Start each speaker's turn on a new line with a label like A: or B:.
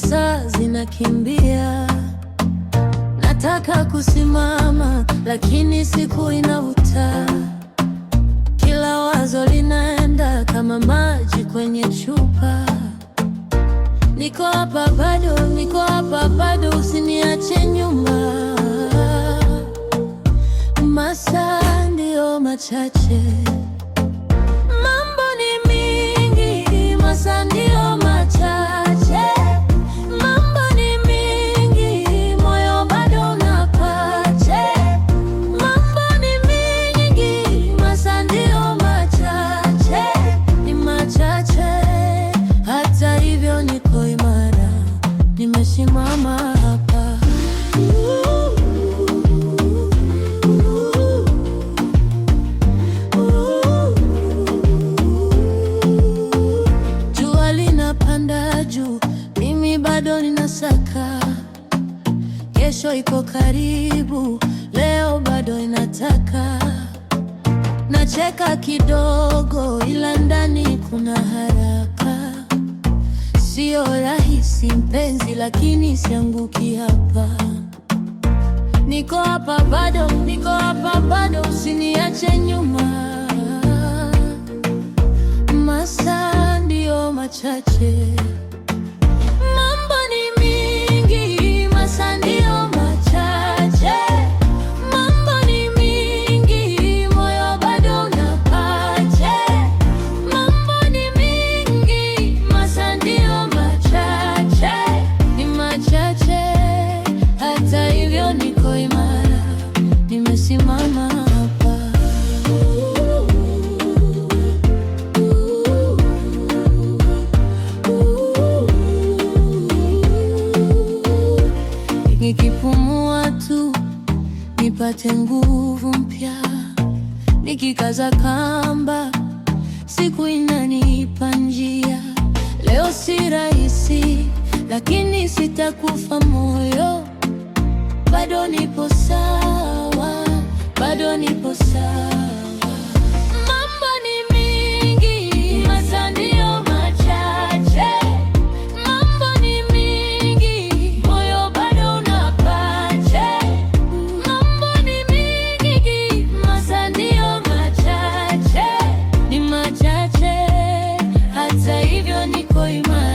A: masaa zinakimbia. Nataka kusimama, lakini siku inavuta. Kila wazo linaenda kama maji kwenye chupa. Niko hapa bado, niko hapa bado, usiniache nyuma. Masaa ndio machache, mambo ni mingi. Masaa ndio machache, mambo ni mingi. Moyo bado unapache, mambo ni mingi. Masaa ndio machache, ni machache. Hata hivyo niko imara, nimesimama hapa. Jua linapanda juu, mimi bado ninasaka. Kesho iko karibu, leo bado inataka. Nacheka kidogo, ila ndani kuna haraka. Sio rahisi mpenzi, lakini sianguki hapa. Niko hapa bado, niko hapa bado, usiniache nyuma. Masaa ndio machache, mambo ni mingi. Masaa ndio machache, mambo ni mingi. Moyo bado unapache, mambo ni mingi. Masaa ndio machache, ni machache. Hata hivyo niko imara, nimesimama hapa. Nikipumua tu nipate nguvu mpya, nikikaza kamba siku inanipa njia. Leo si rahisi, lakini sitakufa moyo. Bado nipo sawa, bado nipo sawa. Mambo ni mingi, masaa ndio machache. Mambo ni mingi, moyo bado unapache. Mambo ni mingi, masaa ndio machache, ni machache. Hata hivyo niko imara.